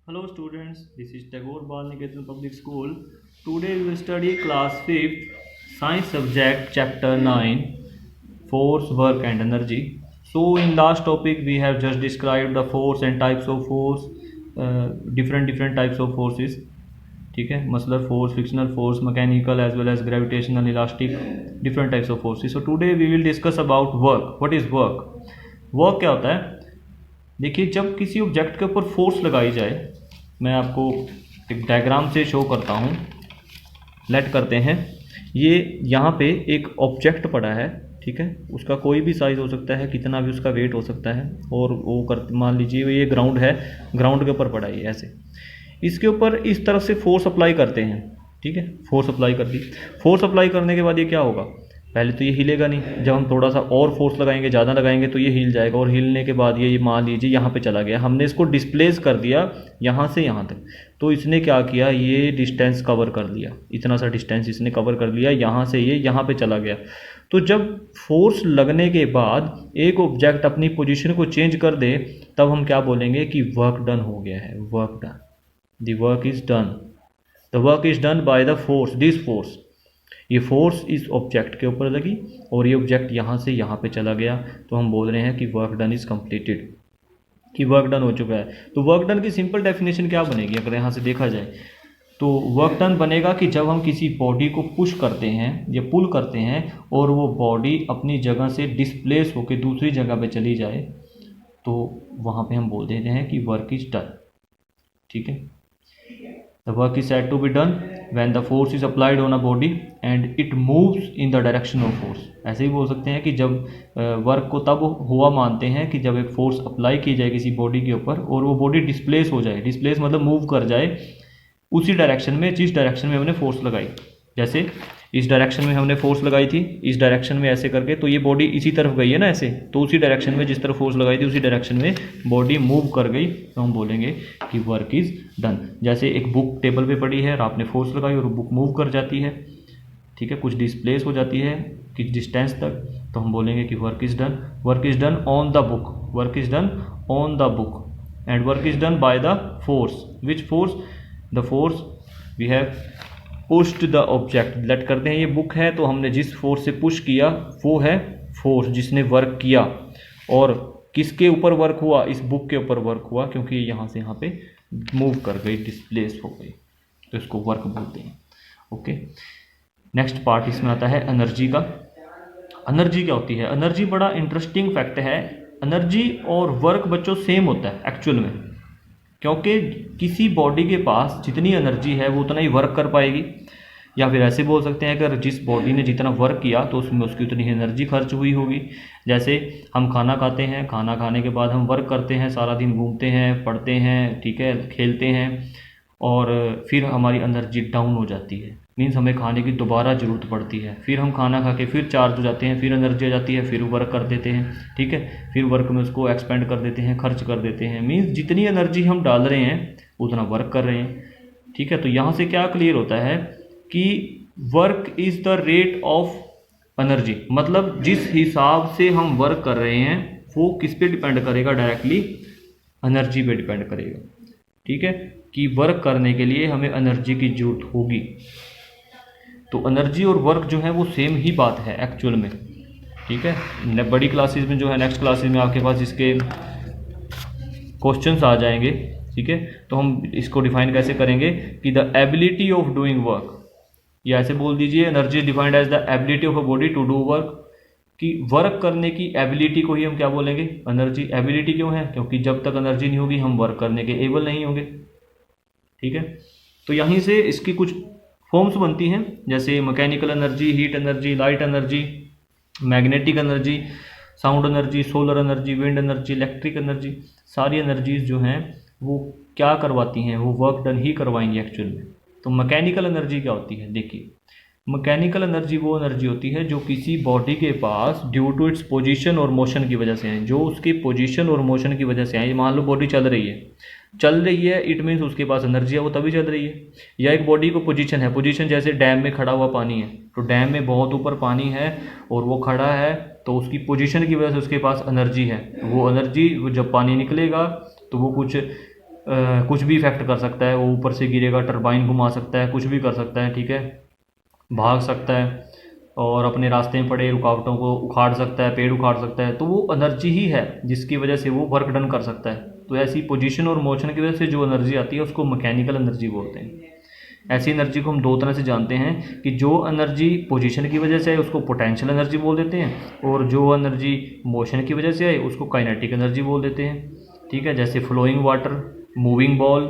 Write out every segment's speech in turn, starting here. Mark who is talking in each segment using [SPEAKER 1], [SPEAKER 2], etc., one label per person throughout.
[SPEAKER 1] Hello students, this is Tagore Bal Niketan Public School. Today we will study class 5th science subject chapter 9 force, work and energy. So in last topic we have just described the force and types of force, different types of forces. ठीक है, muscular force, frictional force, mechanical as well as gravitational, elastic, different types of forces. So today we will discuss about work. What is work? Work क्या होता है? देखिए, जब किसी object के ऊपर फोर्स लगाई जाए, मैं आपको एक डायग्राम से शो करता हूँ. लेट करते हैं ये यहाँ पे एक ऑब्जेक्ट पड़ा है, ठीक है, उसका कोई भी साइज़ हो सकता है, कितना भी उसका वेट हो सकता है, और वो कर मान लीजिए ये ग्राउंड है, ग्राउंड के ऊपर पड़ा है ये ऐसे. इसके ऊपर इस तरफ से फोर्स अप्लाई करते हैं, ठीक है, फोर्स अप्लाई कर दी. फोर्स अप्लाई करने के बाद ये क्या होगा? पहले तो ये हिलेगा नहीं. जब हम थोड़ा सा और फोर्स लगाएंगे, ज़्यादा लगाएंगे, तो ये हिल जाएगा, और हिलने के बाद ये मान लीजिए यहाँ पे चला गया. हमने इसको डिस्प्लेस कर दिया यहाँ से यहाँ तक. तो इसने क्या किया, ये डिस्टेंस कवर कर लिया, इतना सा डिस्टेंस इसने कवर कर लिया, यहाँ से ये यहाँ पे चला गया. तो जब फोर्स लगने के बाद एक ऑब्जेक्ट अपनी पोजीशन को चेंज कर दे, तब हम क्या बोलेंगे कि वर्क डन हो गया है. Work done, the work is done, the work is done by the force, this force. ये फोर्स इस ऑब्जेक्ट के ऊपर लगी और ये ऑब्जेक्ट यहाँ से यहाँ पे चला गया, तो हम बोल रहे हैं कि वर्क डन इज़ कंप्लीटेड, कि वर्क डन हो चुका है. तो वर्क डन की सिंपल डेफिनेशन क्या बनेगी अगर यहाँ से देखा जाए? तो वर्क डन बनेगा कि जब हम किसी बॉडी को पुश करते हैं या पुल करते हैं और वो बॉडी अपनी जगह से डिस्प्लेस होकर दूसरी जगह पे चली जाए, तो वहाँ पे हम बोल देते हैं कि वर्क इज़ डन. ठीक है, the work is said to be done when the force is applied on a body and it moves in the direction of force. ऐसे ही बोल सकते हैं कि जब वर्क को तब हुआ मानते हैं कि जब एक फोर्स अप्लाई की जाए किसी बॉडी के ऊपर और वो बॉडी डिस्प्लेस हो जाए. डिस्प्लेस मतलब मूव कर जाए उसी डायरेक्शन में जिस डायरेक्शन में हमने फोर्स लगाई. जैसे इस डायरेक्शन में हमने फोर्स लगाई थी, इस डायरेक्शन में ऐसे करके, तो ये बॉडी इसी तरफ गई है ना ऐसे, तो उसी डायरेक्शन में जिस तरफ फोर्स लगाई थी उसी डायरेक्शन में बॉडी मूव कर गई, तो हम बोलेंगे कि वर्क इज़ डन. जैसे एक बुक टेबल पे पड़ी है और आपने फोर्स लगाई और बुक मूव कर जाती है, ठीक है, कुछ डिस्प्लेस हो जाती है किस डिस्टेंस तक, तो हम बोलेंगे कि work is done. Work is done on the book, work is done on the book, and work is done by the force. Which force? The force we have pushed the object. लेट करते हैं ये book है, तो हमने जिस force से push किया वो है फोर्स जिसने वर्क किया. और किसके ऊपर वर्क हुआ? इस बुक के ऊपर वर्क हुआ, क्योंकि यहाँ से यहाँ पे मूव कर गई, डिस्प्लेस हो गई, तो इसको वर्क बोलते हैं. ओके, नेक्स्ट पार्ट इसमें आता है एनर्जी का. एनर्जी क्या होती है? एनर्जी बड़ा इंटरेस्टिंग फैक्ट है. एनर्जी और वर्क बच्चों सेम होता है एक्चुअल में, क्योंकि किसी बॉडी के पास जितनी एनर्जी है वो उतना ही वर्क कर पाएगी. या फिर ऐसे बोल सकते हैं, अगर जिस बॉडी ने जितना वर्क किया तो उसमें उसकी उतनी एनर्जी खर्च हुई होगी. जैसे हम खाना खाते हैं, खाना खाने के बाद हम वर्क करते हैं, सारा दिन घूमते हैं, पढ़ते हैं, ठीक है, खेलते हैं, और फिर हमारी एनर्जी डाउन हो जाती है. मीन्स हमें खाने की दोबारा ज़रूरत पड़ती है, फिर हम खाना खा के फिर चार्ज हो जाते हैं, फिर एनर्जी आ जाती है, फिर वर्क कर देते हैं, ठीक है, फिर वर्क में उसको एक्सपेंड कर देते हैं, खर्च कर देते हैं. मीन्स जितनी एनर्जी हम डाल रहे हैं उतना वर्क कर रहे हैं. ठीक है, तो यहाँ से क्या क्लियर होता है कि work is the rate of energy. मतलब जिस हिसाब से हम वर्क कर रहे हैं वो किस पे डिपेंड करेगा? डायरेक्टली एनर्जी पे डिपेंड करेगा. ठीक है, कि वर्क करने के लिए हमें एनर्जी की जरूरत होगी. तो एनर्जी और वर्क जो है वो सेम ही बात है एक्चुअल में. ठीक है, बड़ी क्लासेस में जो है, नेक्स्ट क्लासेस में आपके पास इसके क्वेश्चंस आ जाएंगे. ठीक है, तो हम इसको डिफाइन कैसे करेंगे कि the ability of doing work, या ऐसे बोल दीजिए, energy is defined as the ability of a body to do work. कि वर्क करने की एबिलिटी को ही हम क्या बोलेंगे? एनर्जी. एबिलिटी क्यों है? क्योंकि जब तक एनर्जी नहीं होगी हम वर्क करने के एबल नहीं होंगे. ठीक है, तो यहीं से इसकी कुछ फॉर्म्स बनती हैं, जैसे mechanical energy, heat energy, light energy, magnetic energy, sound energy, solar energy, wind energy, electric energy. सारी एनर्जीज जो हैं वो क्या करवाती हैं? वो वर्क डन ही करवाएंगी एक्चुअल में. तो मैकेनिकल एनर्जी क्या होती है? देखिए, मैकेनिकल एनर्जी वो एनर्जी होती है जो किसी बॉडी के पास ड्यू टू इट्स पोजीशन और मोशन की वजह से है, जो उसकी पोजीशन और मोशन की वजह से है. मान लो बॉडी चल रही है, इट मीन्स उसके पास एनर्जी है, वो तभी चल रही है. या एक बॉडी को पोजीशन है, पोजीशन जैसे डैम में खड़ा हुआ पानी है, तो डैम में बहुत ऊपर पानी है और वो खड़ा है, तो उसकी पोजीशन की वजह से उसके पास एनर्जी है. वो एनर्जी जब पानी निकलेगा तो वो कुछ कुछ भी इफेक्ट कर सकता है, वो ऊपर से गिरेगा, टरबाइन घुमा सकता है, कुछ भी कर सकता है, ठीक है, भाग सकता है और अपने रास्ते में पड़े रुकावटों को उखाड़ सकता है, पेड़ उखाड़ सकता है। तो वो एनर्जी ही है जिसकी वजह से वो वर्क डन कर सकता है। तो ऐसी पोजीशन और मोशन की वजह से जो एनर्जी आती है उसको मैकेनिकल एनर्जी बोलते हैं। ऐसी एनर्जी को हम दो तरह से जानते हैं कि जो एनर्जी पोजीशन की वजह से है उसको पोटेंशियल एनर्जी बोल देते हैं, और जो एनर्जी मोशन की वजह से है उसको काइनेटिक एनर्जी बोल देते हैं, ठीक है। जैसे फ्लोइंग वाटर, मूविंग बॉल,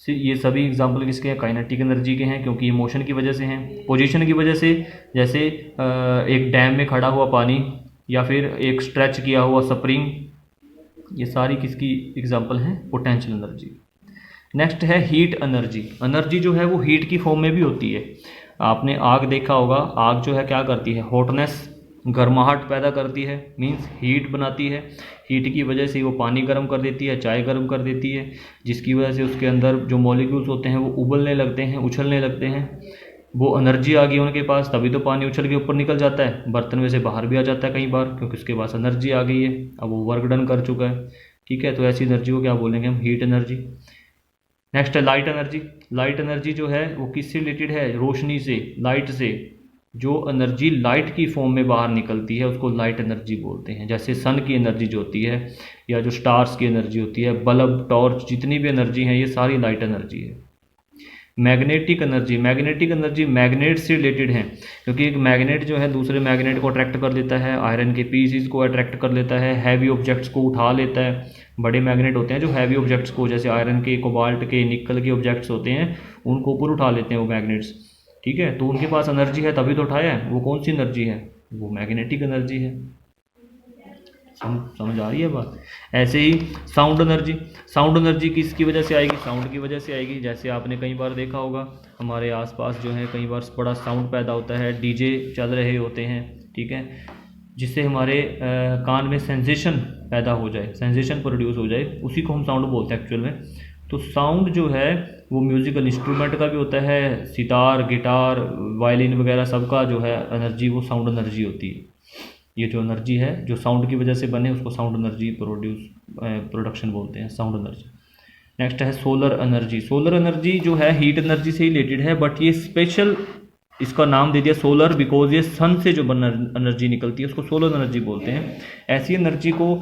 [SPEAKER 1] ये सभी एग्जांपल किसके हैं, काइनेटिक एनर्जी के हैं, क्योंकि ये मोशन की वजह से हैं। पोजीशन की वजह से जैसे एक डैम में खड़ा हुआ पानी या फिर एक स्ट्रेच किया हुआ स्प्रिंग, ये सारी किसकी एग्जांपल हैं, पोटेंशियल एनर्जी। नेक्स्ट है हीट एनर्जी। एनर्जी जो है वो हीट की फॉर्म में भी होती है। आपने आग देखा होगा, आग जो है क्या करती है, हॉटनेस, गर्माहट पैदा करती है, मींस हीट बनाती है। हीट की वजह से वो पानी गर्म कर देती है, चाय गर्म कर देती है, जिसकी वजह से उसके अंदर जो मॉलिक्यूल्स होते हैं वो उबलने लगते हैं, उछलने लगते हैं। वो एनर्जी आ गई उनके पास, तभी तो पानी उछल के ऊपर निकल जाता है, बर्तन में से बाहर भी आ जाता है कई बार, क्योंकि उसके पास एनर्जी आ गई है, अब वो वर्क डन कर चुका है, ठीक है। तो ऐसी एनर्जी को क्या बोलेंगे हम, हीट एनर्जी। नेक्स्ट है लाइट एनर्जी। लाइट एनर्जी जो है वो किससे रिलेटेड है, रोशनी से, लाइट से। जो एनर्जी लाइट की फॉर्म में बाहर निकलती है उसको लाइट एनर्जी बोलते हैं। जैसे सन की एनर्जी जो होती है, या जो स्टार्स की एनर्जी होती है, बल्ब, टॉर्च, जितनी भी एनर्जी है ये सारी लाइट एनर्जी है। Magnetic energy. Magnetic energy magnet से रिलेटेड है, क्योंकि एक मैग्नेट जो है दूसरे मैग्नेट को अट्रैक्ट कर लेता है, आयरन के पीसीज को अट्रैक्ट कर लेता है, हैवी ऑब्जेक्ट्स को उठा लेता है। बड़े मैग्नेट होते हैं जो हैवी ऑब्जेक्ट्स को, जैसे आयरन के, कोबाल्ट के, निकल के ऑब्जेक्ट्स होते हैं, उनको ऊपर उठा लेते हैं वो मैग्नेट्स, ठीक है। तो उनके पास एनर्जी है तभी तो उठाया है। वो कौन सी एनर्जी है, वो मैग्नेटिक एनर्जी है। समझ आ रही है बात। ऐसे ही साउंड एनर्जी। साउंड एनर्जी किसकी वजह से आएगी, साउंड की वजह से आएगी। जैसे आपने कई बार देखा होगा हमारे आसपास जो है कई बार बड़ा साउंड पैदा होता है, डीजे चल रहे होते हैं, ठीक है, जिससे हमारे कान में सेंसेशन पैदा हो जाए, सेंसेशन प्रोड्यूस हो जाए, उसी को हम साउंड बोलते हैं एक्चुअल में। तो साउंड जो है वो म्यूज़िकल इंस्ट्रूमेंट का भी होता है, सितार, गिटार, वायलिन वगैरह सबका जो है एनर्जी वो साउंड एनर्जी होती है। ये जो एनर्जी है जो साउंड की वजह से बने उसको साउंड एनर्जी प्रोडक्शन बोलते हैं, साउंड एनर्जी। नेक्स्ट है सोलर एनर्जी। सोलर एनर्जी जो है हीट एनर्जी से ही रिलेटेड है, बट ये स्पेशल इसका नाम दे दिया सोलर बिकॉज ये सन से जो एनर्जी निकलती है उसको सोलर एनर्जी बोलते हैं। ऐसी एनर्जी को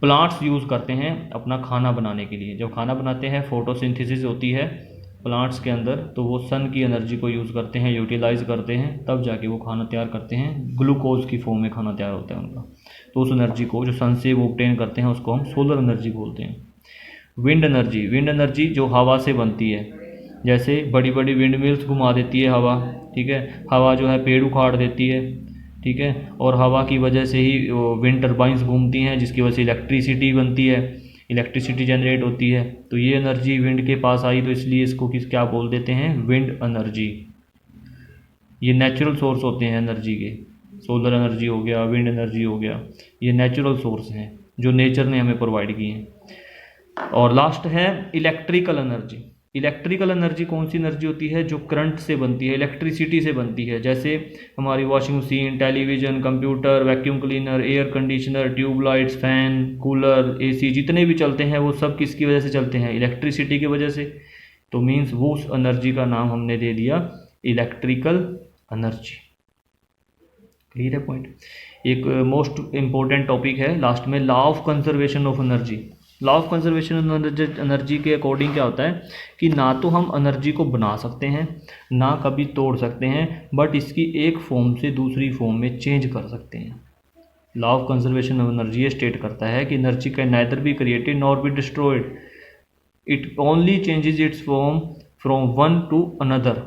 [SPEAKER 1] प्लांट्स यूज़ करते हैं अपना खाना बनाने के लिए। जब खाना बनाते हैं फोटोसिंथेसिस होती है प्लांट्स के अंदर, तो वो सन की एनर्जी को यूज़ करते हैं, यूटिलाइज करते हैं, तब जाके वो खाना तैयार करते हैं। ग्लूकोज की फॉर्म में खाना तैयार होता है उनका। तो उस एनर्जी को जो सन से वो ऑब्टेन करते हैं उसको हम सोलर एनर्जी बोलते हैं। Wind energy. विंड एनर्जी जो हवा से बनती है, जैसे बड़ी बड़ी विंड मिल्स घुमा देती है हवा, ठीक है। हवा जो है पेड़ उखाड़ देती है, ठीक है, और हवा की वजह से ही विंड टर्बाइंस घूमती हैं, जिसकी वजह से इलेक्ट्रिसिटी बनती है, इलेक्ट्रिसिटी जनरेट होती है। तो ये एनर्जी विंड के पास आई, तो इसलिए इसको क्या बोल देते हैं, विंड एनर्जी। ये नेचुरल सोर्स होते हैं एनर्जी के। सोलर एनर्जी हो गया, विंड एनर्जी हो गया, ये नेचुरल सोर्स हैं जो नेचर ने हमें प्रोवाइड किए हैं। और लास्ट है इलेक्ट्रिकल एनर्जी। इलेक्ट्रिकल एनर्जी कौन सी एनर्जी होती है, जो करंट से बनती है, इलेक्ट्रिसिटी से बनती है। जैसे हमारी washing machine, television, computer, vacuum cleaner, air conditioner, tubelights, fan, cooler, AC, जितने भी चलते हैं वो सब किसकी वजह से चलते हैं, इलेक्ट्रिसिटी की वजह से। तो मीन्स वो उस एनर्जी का नाम हमने दे दिया इलेक्ट्रिकल एनर्जी। क्लियर है पॉइंट। एक मोस्ट इम्पोर्टेंट टॉपिक है लास्ट में, law of conservation of energy. Law of conservation energy के अकॉर्डिंग क्या होता है कि ना तो हम एनर्जी को बना सकते हैं, ना कभी तोड़ सकते हैं, बट इसकी एक फॉर्म से दूसरी फॉर्म में चेंज कर सकते हैं। Law of conservation of energy ये स्टेट करता है कि energy can neither be created nor be destroyed, it only changes it's form from one two another.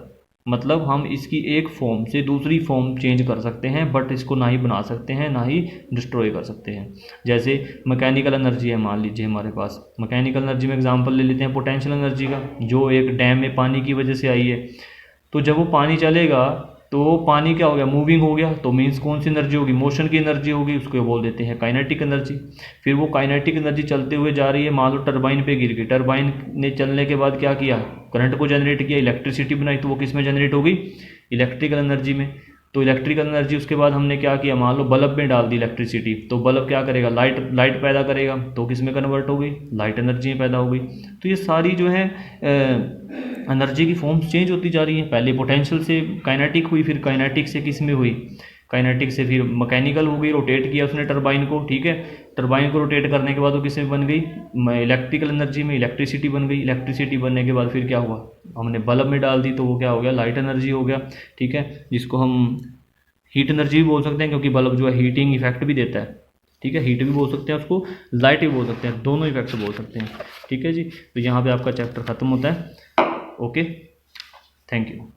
[SPEAKER 1] मतलब हम इसकी एक फॉर्म से दूसरी फॉर्म चेंज कर सकते हैं, बट इसको ना ही बना सकते हैं ना ही डिस्ट्रॉय कर सकते हैं। जैसे मैकेनिकल एनर्जी है, मान लीजिए हमारे पास मैकेनिकल एनर्जी में एग्जांपल ले लेते हैं पोटेंशियल एनर्जी का, जो एक डैम में पानी की वजह से आई है। तो जब वो पानी चलेगा तो पानी क्या हो गया, मूविंग हो गया, तो मीन्स कौन सी एनर्जी होगी, मोशन की एनर्जी होगी, उसको बोल देते हैं काइनेटिक एनर्जी। फिर वो काइनेटिक एनर्जी चलते हुए जा रही है, मान लो टरबाइन पे गिर गई, टरबाइन ने चलने के बाद क्या किया, करंट को जनरेट किया, इलेक्ट्रिसिटी बनाई, तो वो किस में जनरेट होगी, इलेक्ट्रिकल एनर्जी में। तो इलेक्ट्रिकल एनर्जी उसके बाद हमने क्या किया, मान लो बल्ब में डाल दी इलेक्ट्रिसिटी, तो बल्ब क्या करेगा, लाइट पैदा करेगा, तो किस में कन्वर्ट हो गई, लाइट एनर्जी में पैदा हो गई। तो ये सारी जो है एनर्जी की फॉर्म्स चेंज होती जा रही हैं। पहले पोटेंशियल से काइनेटिक हुई, फिर काइनेटिक से किस में हुई, काइनेटिक से फिर मैकेनिकल हो गई, रोटेट किया उसने टरबाइन को, ठीक है। टरबाइन को रोटेट करने के बाद वो किस में बन गई, इलेक्ट्रिकल एनर्जी में, इलेक्ट्रिसिटी बन गई। इलेक्ट्रिसिटी बनने के बाद फिर क्या हुआ, हमने बल्ब में डाल दी, तो वो क्या हो गया, लाइट एनर्जी हो गया, ठीक है, जिसको हम हीट एनर्जी भी बोल सकते हैं, क्योंकि बल्ब जो है हीटिंग इफेक्ट भी देता है, ठीक है। हीट भी बोल सकते हैं उसको, लाइट भी बोल सकते हैं, दोनों इफेक्ट बोल सकते हैं, ठीक है जी। तो यहाँ पे आपका चैप्टर ख़त्म होता है। Okay, thank you.